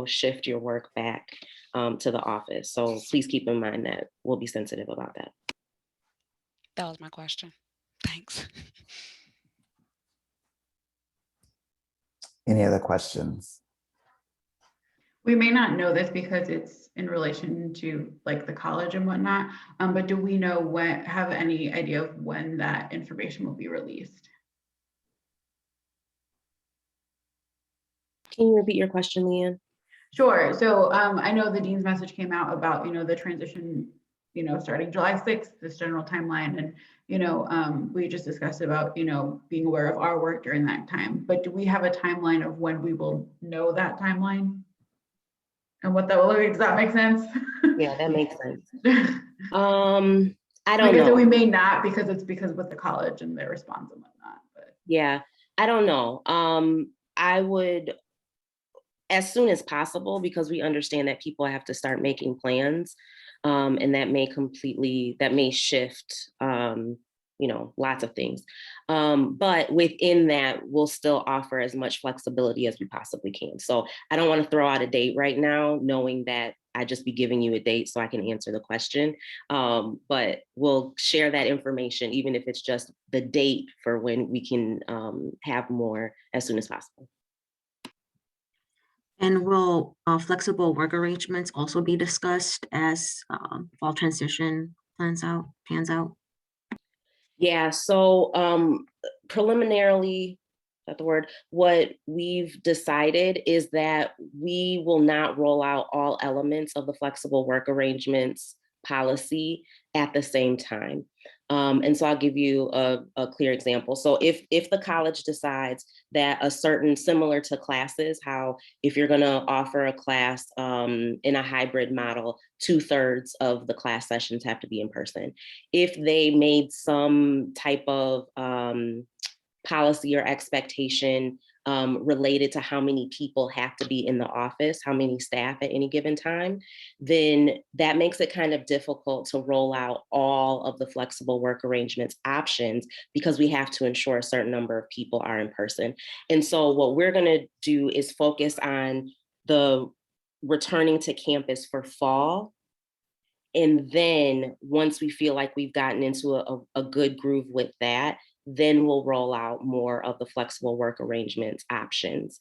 shift your work back to the office. So please keep in mind that we'll be sensitive about that. That was my question. Thanks. Any other questions? We may not know this because it's in relation to like the college and whatnot, but do we know have any idea of when that information will be released? Can you repeat your question, Leanne? Sure. So I know the dean's message came out about, the transition, starting July 6th, this general timeline. And, we just discussed about, being aware of our work during that time. But do we have a timeline of when we will know that timeline? And what that will look like? Does that make sense? Yeah, that makes sense. I don't Like I said, know. we may not because with the college and their response and whatnot. But Yeah, I don't know. I would, as soon as possible, because we understand that people have to start making plans, and that may shift, lots of things. But within that, we'll still offer as much flexibility as we possibly can. So I don't want to throw out a date right now, knowing that I just be giving you a date so I can answer the question. But we'll share that information, even if it's just the date for when we can have more as soon as possible. And will flexible work arrangements also be discussed as fall transition pans out? Yeah, so preliminarily, that's the word, what we've decided is that we will not roll out all elements of the flexible work arrangements policy at the same time. And so I'll give you a clear example. So if the college decides that a certain, similar to classes, how if you're gonna offer a class in a hybrid model, 2/3 of the class sessions have to be in person. If they made some type of policy or expectation related to how many people have to be in the office, how many staff at any given time, then that makes it kind of difficult to roll out all of the flexible work arrangements options because we have to ensure a certain number of people are in person. And so what we're going to do is focus on the returning to campus for fall. And then once we feel like we've gotten into a good groove with that, then we'll roll out more of the flexible work arrangements options.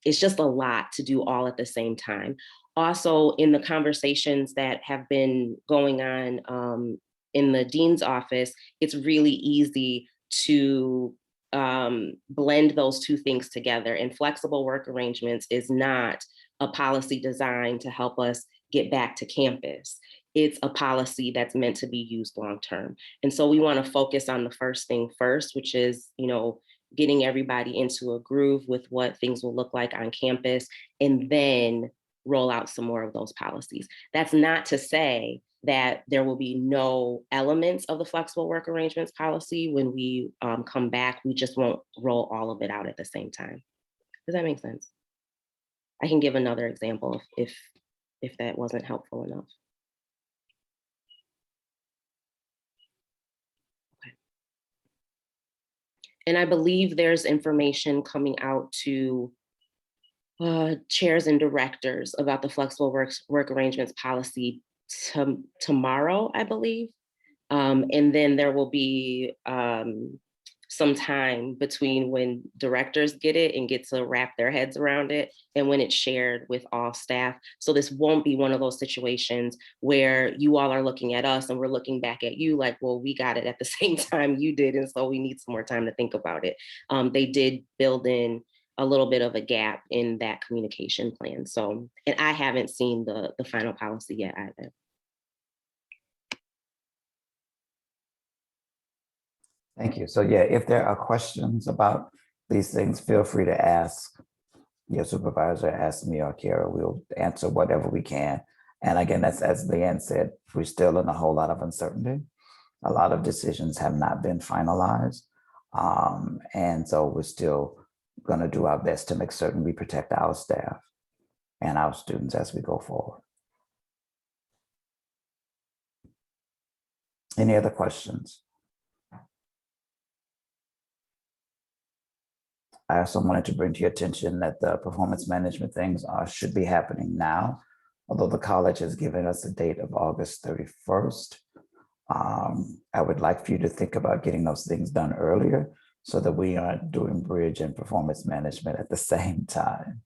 It's just a lot to do all at the same time. Also, in the conversations that have been going on in the dean's office, it's really easy to blend those two things together. And flexible work arrangements is not a policy designed to help us get back to campus. It's a policy that's meant to be used long-term. And so we want to focus on the first thing first, which is, getting everybody into a groove with what things will look like on campus, and then roll out some more of those policies. That's not to say that there will be no elements of the flexible work arrangements policy when we come back. We just won't roll all of it out at the same time. Does that make sense? I can give another example if that wasn't helpful enough. And I believe there's information coming out to chairs and directors about the flexible work arrangements policy tomorrow, I believe. And then there will be some time between when directors get it and get to wrap their heads around it and when it's shared with all staff. So this won't be one of those situations where you all are looking at us and we're looking back at you like, well, we got it at the same time you did, and so we need some more time to think about it. They did build in a little bit of a gap in that communication plan. So, and I haven't seen the final policy yet either. Thank you. So yeah, if there are questions about these things, feel free to ask your supervisor, ask me or Kara. We'll answer whatever we can. And again, as Leanne said, we're still in a whole lot of uncertainty. A lot of decisions have not been finalized. And so we're still going to do our best to make certain we protect our staff and our students as we go forward. Any other questions? I also wanted to bring to your attention that the performance management things should be happening now, although the college has given us a date of August 31st. I would like for you to think about getting those things done earlier so that we aren't doing bridge and performance management at the same time.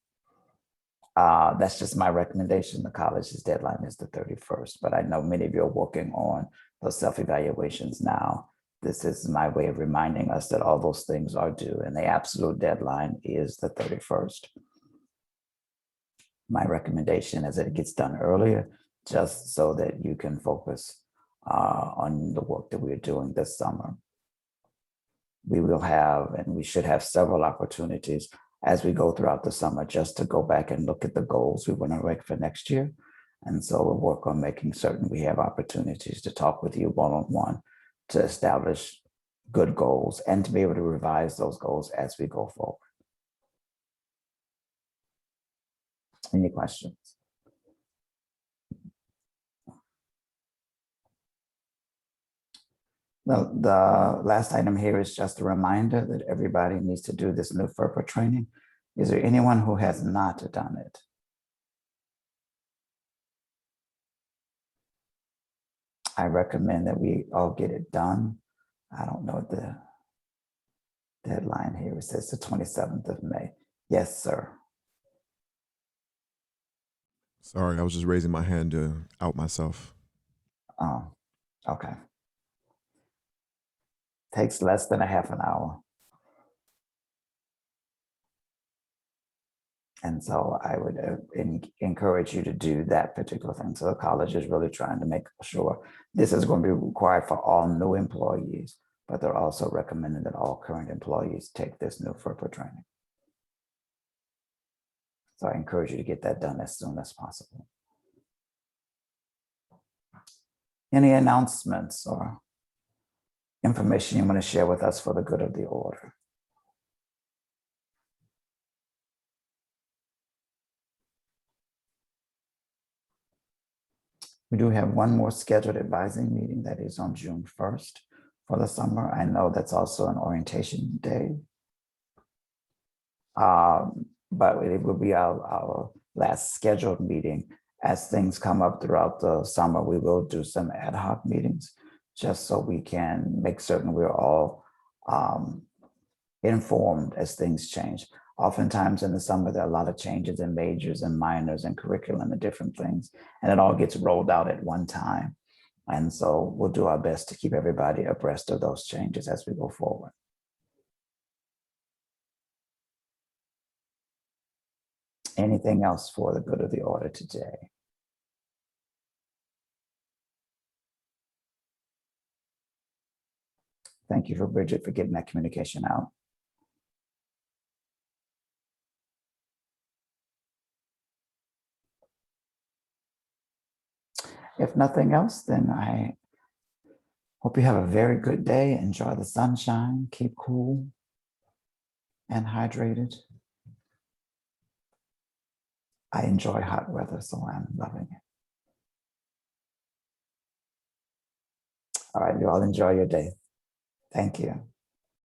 That's just my recommendation. The college's deadline is the 31st, but I know many of you are working on those self-evaluations now. This is my way of reminding us that all those things are due and the absolute deadline is the 31st. My recommendation is that it gets done earlier, just so that you can focus on the work that we're doing this summer. We will have, and we should have, several opportunities as we go throughout the summer just to go back and look at the goals we want to make for next year. And so we'll work on making certain we have opportunities to talk with you one-on-one to establish good goals and to be able to revise those goals as we go forward. Any questions? The last item here is just a reminder that everybody needs to do this new FERPA training. Is there anyone who has not done it? I recommend that we all get it done. I don't know the deadline here. It says the 27th of May. Yes, sir. Sorry, I was just raising my hand to out myself. Oh, okay. Takes less than a half an hour. And so I would encourage you to do that particular thing. So the college is really trying to make sure this is going to be required for all new employees, but they're also recommending that all current employees take this new FERPA training. So I encourage you to get that done as soon as possible. Any announcements or information you want to share with us for the good of the order? We do have one more scheduled advising meeting that is on June 1st for the summer. I know that's also an orientation day. But it will be our last scheduled meeting. As things come up throughout the summer, we will do some ad hoc meetings just so we can make certain we're all informed as things change. Oftentimes in the summer, there are a lot of changes in majors and minors and curriculum and different things, and it all gets rolled out at one time. And so we'll do our best to keep everybody abreast of those changes as we go forward. Anything else for the good of the order today? Thank you for Bridget for getting that communication out. If nothing else, then I hope you have a very good day. Enjoy the sunshine, keep cool and hydrated. I enjoy hot weather, so I'm loving it. All right, you all enjoy your day. Thank you.